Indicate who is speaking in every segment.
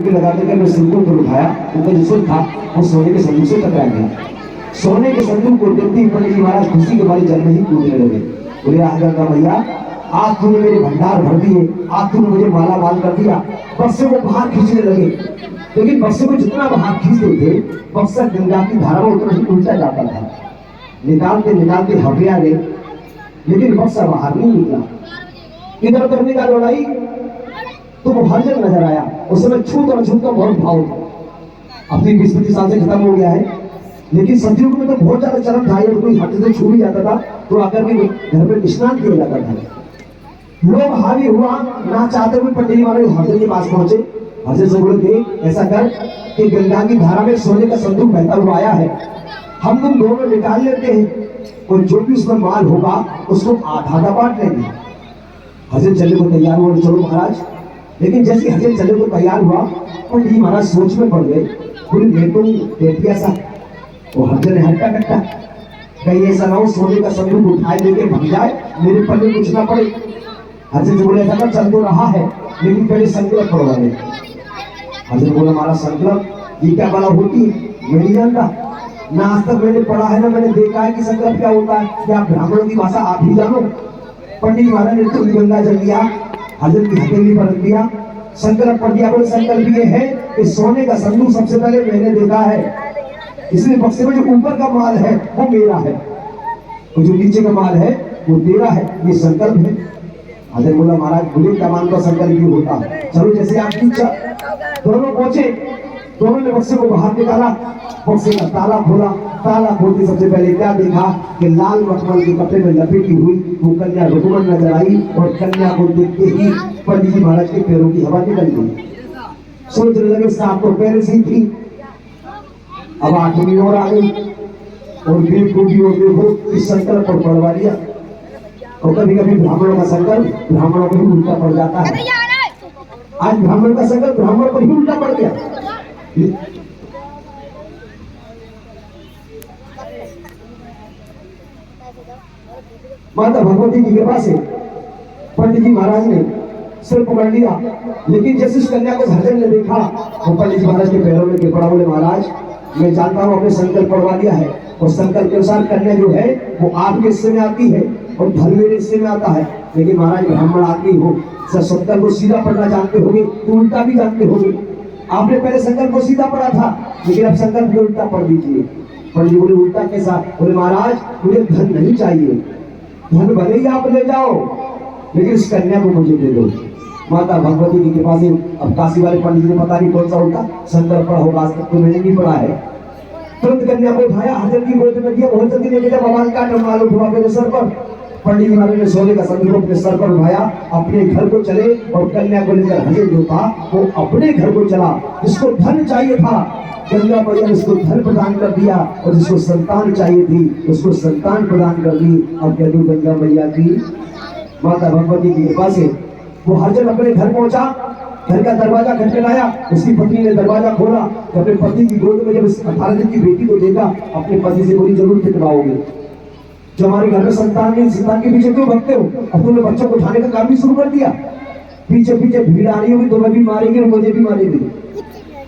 Speaker 1: डुबकी लगा करके मैं संदूक को उठाया, उनका जो सिर था वो सोने के संदूक से टकरा गया। सोने के संदूक को देखते ही पंडित जी महाराज खुशी के मारे जल में ही कूदने लगे। बोले गंगा मैया, आज तूने मेरे भंडार भर दिए, आज तूने मुझे माला माल कर दिया। बक्से को बाहर खींचने लगे, लेकिन बक्से को जितना बाहर खींचते थे बक्सा गंगा की धारा में उतना ही उल्टा जाता था। निकालते निकालते हटिया गए, लेकिन बक्सा बाहर नहीं निकला। इधर करने का लड़ाई तो वो हर जगह नजर आया। उस समय छूत और छूत का बहुत भाव था। अपनी 20-25 साल से खत्म हो गया है, लेकिन सतयुग में तो बहुत ज्यादा चरम था। अगर कोई हाथ से छू भी जाता था तो आकर के घर पे स्नान किया जाता था। लोग हावी हुआ, ना चाहते हुए पंडित जी महाराज हजरत के पास पहुंचे। हजरत से बोले ऐसा कर कि गंगा की धारा में सोने का संदूक बहता हुआ आया है, हम तुम दोनों निकाल लेते हैं और जो भी उसमें माल होगा उसको आधा आधा बांट लेंगे। हजरत चलने को तैयार हुआ, चलो महाराज। लेकिन जैसे हजरत चलने को तैयार हुआ पंडित जी महाराज सोच में पड़ गए। बोले मैं तो देखिए ऐसा, वो हजरत ने हल्का कट्टा, कहीं ऐसा ना हो सोने का संदूक उठाए लेके भाग जाए, मेरे पल्ले कुछ ना पड़े। हजरत बोले ऐसा कर, चल तो रहा है लेकिन पहले संकल्प पढ़वा ले। हजरत बोला हमारा संकल्प ये क्या बला होती है, मैं नहीं जानता, ना आज तक मैंने पढ़ा है ना मैंने देखा है कि संकल्प क्या होता है। क्या ब्राह्मणों की भाषा आप ही जानो। पंडित महाराज ने तो गंगा जल लिया, हजरत की हथेली पर रख दिया, संकल्प पढ़ दिया। बोले संकल्प ये है कि सोने का संदूक सबसे पहले मैंने देखा है, इसलिए बक्से में जो ऊपर का माल है वो मेरा है, और जो नीचे का माल है वो तेरा है, ये संकल्प है। हजरत बोला महाराज बोले क्या मानता संकल्प भी होता, चलो जैसे आपकी इच्छा। दोनों पहुंचे, दोनों ने बक्से को बाहर निकाला, बक्से का ताला खोला। ताला खोलते सबसे पहले क्या देखा कि लाल मखमल के कपड़े में लपेटी हुई वो कन्या रुक्मन नजर आई, और कन्या को देखते ही पंडित जी महाराज के पैरों की हवा निकल गई। सोचने लगे 7 तो पहले से थी, अब 8वीं और आ गई, और फिर टूटी और देखो इस संकल्प पर पढ़वा लिया। और कभी कभी ब्राह्मणों का संकल्प ब्राह्मणों पर ही उल्टा पड़ जाता है। आज ब्राह्मण का संकल्प ब्राह्मण पर ही उल्टा पड़ गया। माता भगवती की कृपा से पंडित जी महाराज ने सिर पकड़ लिया, लेकिन जैसे उस कन्या को हजरत ने देखा वो पंडित जी महाराज के पैरों में गिर पड़ा। बोले महाराज मैं जानता हूँ आपने संकल्प पढ़वा लिया है, और संकल्प के अनुसार कन्या जो है वो आपके हिस्से में आती है और धन मेरे हिस्से में आता है। लेकिन महाराज ब्राह्मण आदमी हो, संकल्प को सीधा पढ़ना जानते होंगे तो उल्टा भी जानते होंगे। आपने पहले संकल्प को सीधा पढ़ा था, लेकिन अब संकल्प को उल्टा पढ़ दीजिए। पंडित बोले उल्टा कैसा? बोले महाराज मुझे धन नहीं चाहिए, धन भले ही आप ले जाओ लेकिन इस कन्या को मुझे दे दो। माता भगवती की कृपा से अब काशी वाले पंडित ने पता नहीं कौन सा उल्टा संकल्प पढ़ा होगा, आज तक तो मैंने नहीं पढ़ा है। तुरंत कन्या को उठाया, हजरत की गोद में दिया, बहुत जल्दी लेके जब भगवान का टमाल उठवा मेरे सर पर। पंडित जी महाराज ने सोने का संदूक अपने सर पर उठाया, अपने घर को चले, और कन्या को लेकर हजरत जो था वो अपने घर को चला। जिसको धन चाहिए था गंगा मैया ने उसको धन प्रदान कर दिया, और जिसको संतान चाहिए थी उसको संतान प्रदान कर दी। अब कह दूं गंगा मैया की माता भगवती की कृपा से वो हजरत अपने घर पहुंचा। घर का दरवाजा खटखटाया, उसकी पत्नी ने दरवाजा खोला तो अपने पति की गोद में जब 18 दिन की बेटी को देखा, अपने पति से बोली जरूर खिटवाओगे, जो हमारे घर में संतान नहीं, संतान के पीछे क्यों भगते हो? अब तुमने बच्चों को उठाने का काम भी शुरू कर दिया, पीछे पीछे भीड़ आ रही होगी, तुम्हें भी मारेंगे और मुझे भी मारेंगे।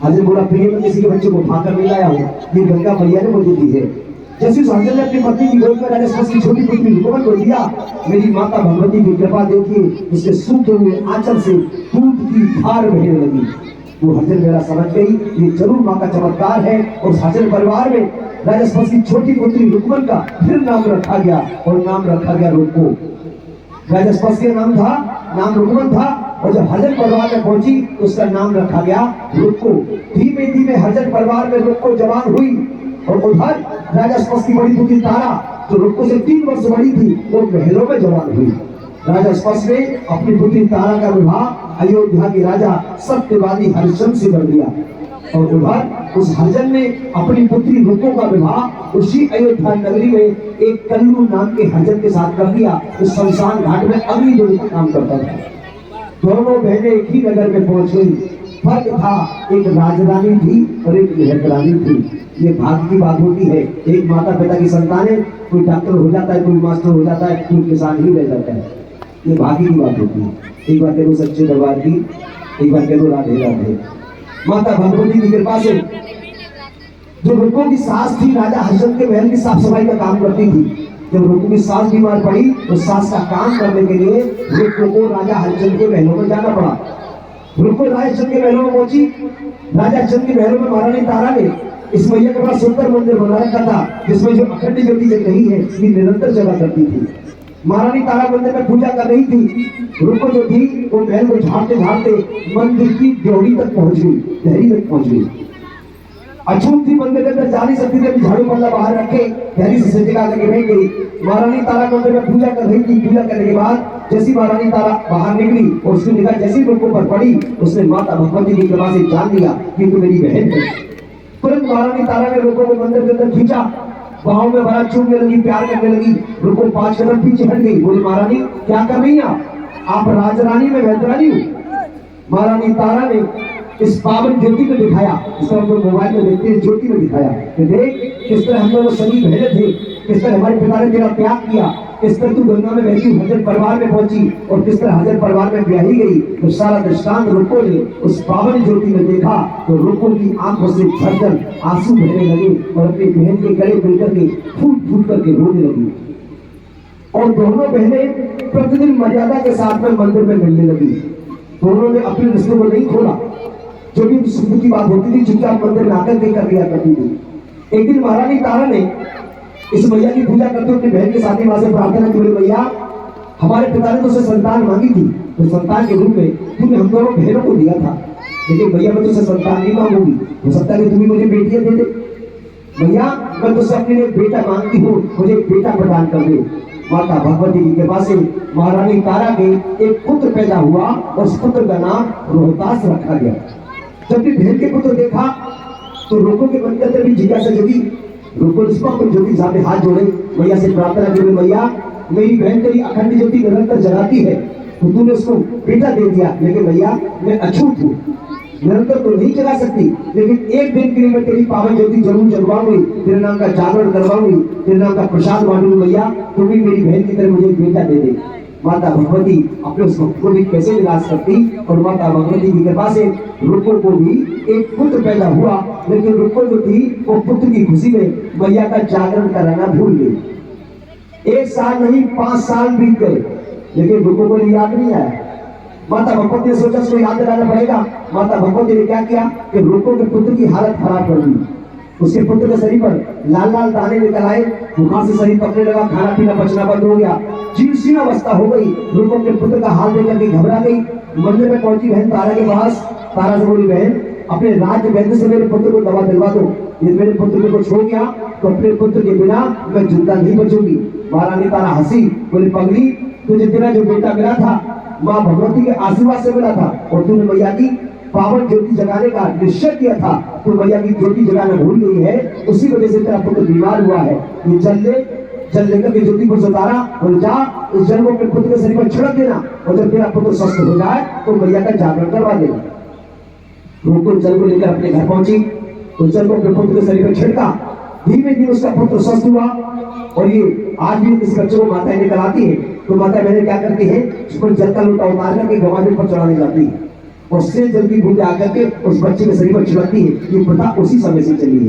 Speaker 1: हजरत बोला प्रिय मैं किसी के बच्चे को उठाकर नहीं लाया हूँ, ये गंगा मैया ने मुझे दी है। जैसे उस हजरत ने अपनी पत्नी की गोद में राजस्थान की छोटी पुत्री रुक्मन को दिया, मेरी माता भगवती की कृपा देखिए, उसके सूखे हुए आंचल से दूध की धार बहने लगी। वो हजरत मेरा समझ गई ये जरूर माँ का चमत्कार है, और उस हजरत परिवार में राजस्थान की छोटी पुत्री रुक्मन का फिर नाम रखा गया, और नाम रखा गया रुक्को। राजस्थान के नाम रुक्मन था, और जब हजरत परिवार में पहुंची तो उसका नाम रखा गया रुक्को। धीमे धीमे हजरत परिवार में रुक्को जवान हुई, और उधर राजस्थान की बड़ी पुत्री तारा जो रुक्को से 3 वर्ष बड़ी थी वो महलों में जवान हुई। राजा स्पष्ट ने अपनी पुत्री तारा का विवाह अयोध्या के राजा सत्यवादी हरिश्चंद्र से कर दिया, और उधर उस हरिजन ने अपनी पुत्री रुक्को का विवाह उसी अयोध्या नगरी में एक कल्लू नाम के हरिजन के साथ कर दिया। उस शमशान घाट में अग्निदेव का काम करता था। दोनों बहनें एक ही नगर में पहुंच गई। फर्क था, एक राजरानी थी और एक मेहरानी थी। ये भाग्य की बात होती है, एक माता पिता की संतानें, कोई डॉक्टर हो जाता है, कोई मास्टर हो जाता है, कोई किसान ही रह जाता है। ये भाग्य की बात होती है। एक बार कह दो सच्चे दरबार की, एक बार कह दो राधे राधे। माता भगवती की कृपा से जो रुको की सास थी राजा हरिश्चंद्र के महल की साफ सफाई का काम करती थी। जब रुको की सास बीमार पड़ी तो सास का काम करने के लिए रुको को राजा हरिश्चंद्र के महलों में जाना पड़ा। रुको राजा हरिश्चंद्र के महलों में पहुंची। राजा हरिश्चंद्र के महलों में महारानी तारा ने इस मैया के पास सुंदर मंदिर बना रखा था, जिसमें जो अखंड ज्योति जग रही है ये निरंतर चला करती थी। महारानी तारा मंदिर में पूजा कर रही थी। रुको जो थी वो महल को झाड़ते झाड़ते मंदिर की ड्योढ़ी तक पहुंच गई, गहरी तक पहुंच गई। अछूत थी मंदिर के अंदर, जा नहीं सकती थी, झाड़ू पल्ला बाहर रखे गहरी से सजगा करके बैठ गई। महारानी तारा मंदिर में पूजा कर रही थी। पूजा करने के बाद जैसी महारानी तारा बाहर निकली और उसकी निगाह जैसी रुको पर पड़ी, उसने माता भगवती की कृपा से जान लिया कि तू मेरी बहन है। तुरंत महारानी तारा ने रुको को मंदिर के अंदर खींचा, बाहों में बड़ा चूमने लगी, प्यार करने लगी। रुको 5 कदम पीछे हट गई, बोली महारानी क्या कर रही हैं आप राजरानी में वैतरानी हूँ। महारानी तारा ने इस पावन ज्योति में दिखाया, इस तरह हम मोबाइल में देखते हैं, ज्योति में दिखाया कि देख किस तरह हम लोग सभी बहने थे, किस तरह हमारे पिता ने तेरा त्याग किया, किस तरह तू गंगा में बहती हजर परिवार में पहुंची और किस तरह हजर परिवार में ब्याही गई। तो सारा दृष्टांत रुको ने उस पावन ज्योति में देखा तो रुको की आंखों से झरझर आंसू बहने लगे और अपनी बहन के गले मिलकर के फूट फूट करके रोने लगी। और दोनों बहनें प्रतिदिन मर्यादा के साथ में मंदिर में मिलने लगी। दोनों ने अपने रिश्ते को नहीं खोला, जो भी सुख की बात होती थी चुपचाप मंदिर में आकर के कर लिया करती थी। एक दिन महारानी तारा ने इस मैया की पूजा करते हुए अपनी बहन के साथ ही वहां से प्रार्थना की, मैया हमारे पिता ने तुझसे संतान मांगी थी, तो संतान के रूप में तूने हम दोनों बहनों को दिया था, लेकिन भैया मैं तुझसे संतान नहीं मांगूंगी, हो सकता है कि तुम भी मुझे बेटियां दे दे। भैया मैं तुझसे अपने लिए बेटा मांगती हूँ, मुझे बेटा प्रदान कर दे। माता भगवती की कृपा से महारानी तारा के एक पुत्र पैदा हुआ और उस पुत्र का नाम रोहतास रखा गया। जब भी बहन के पुत्र देखा तो रुको के मन के अंदर भी जिज्ञासा जगी। रुको ज्योति सामने हाथ जोड़े, मैया से प्रार्थना करें, मैया मेरी बहन तेरी अखंड ज्योति निरंतर जगाती है, तो तूने उसको बेटा दे दिया, लेकिन भैया मैं अछूत हूँ, निरंतर तो नहीं जगा सकती, लेकिन एक दिन के लिए मैं तेरी पावन ज्योति जरूर जगवाऊंगी, तेरे नाम का जागरण करवाऊंगी, तेरे नाम का प्रसाद बांटूंगी। मैया तू भी मेरी बहन की तरह मुझे बेटा दे दे। माता भगवती अपने उस भक्त को भी कैसे निराश करती और माता भगवती की कृपा से रुको को भी एक पुत्र पैदा हुआ, लेकिन रुको जो थी वो पुत्र की खुशी में मैया का जागरण कराना भूल गई। 1 साल नहीं 5 साल बीत गए, लेकिन रुको को याद नहीं आया। माता भगवती ने सोचा उसको याद दिलाना पड़ेगा। माता भगवती ने क्या किया कि रुको के पुत्र की हालत खराब कर दी। उसके पुत्र के शरीर पर लाल लाल दाने निकल आए, बुखार से शरीर पकड़ने लगा, खाना पीना पचना बंद हो गया, जीर्ण अवस्था हो गई। रुको के पुत्र का हाल देखकर के घबरा गई। मंदिर में पहुंची बहन तारा के पास, तारा से बोली बहन अपने राज्य वैद्य से मेरे पुत्र को दवा दिलवा दो, यदि मेरे पुत्र को कुछ हो गया तो अपने पुत्र के बिना मैं जिंदा नहीं बचूंगी। महारानी तारा हंसी, बोली पगली तुझे तेरा जो बेटा मिला था माँ भगवती के आशीर्वाद से मिला था और तूने मैया की पावन ज्योति जगाने का निश्चय किया था, तो मैया की ज्योति जगाना भूल गई है, उसी वजह से तेरा पुत्र बीमार हुआ है। ये जल लेकर के ज्योति को उतारा और जा इस जल को अपने पुत्र के शरीर पर छिड़क देना और जब तेरा पुत्र स्वस्थ हो जाए तो मैया का जागरण करवा देना। रुको जल को लेकर अपने घर पहुंची, उस जल को अपने पुत्र के शरीर पर छिड़का, धीमे धीमे उसका पुत्र स्वस्थ हुआ। और ये आज भी इस बच्चे को माताएं निकल आती है तो माता बहनें क्या करती है, उस पर जल का लोटा उतार करके गवाले पर चढ़ाने जाती है और उससे जल की बूंदें आकर के उस बच्चे के शरीर पर छिड़कती है। ये प्रथा उसी समय से चली है।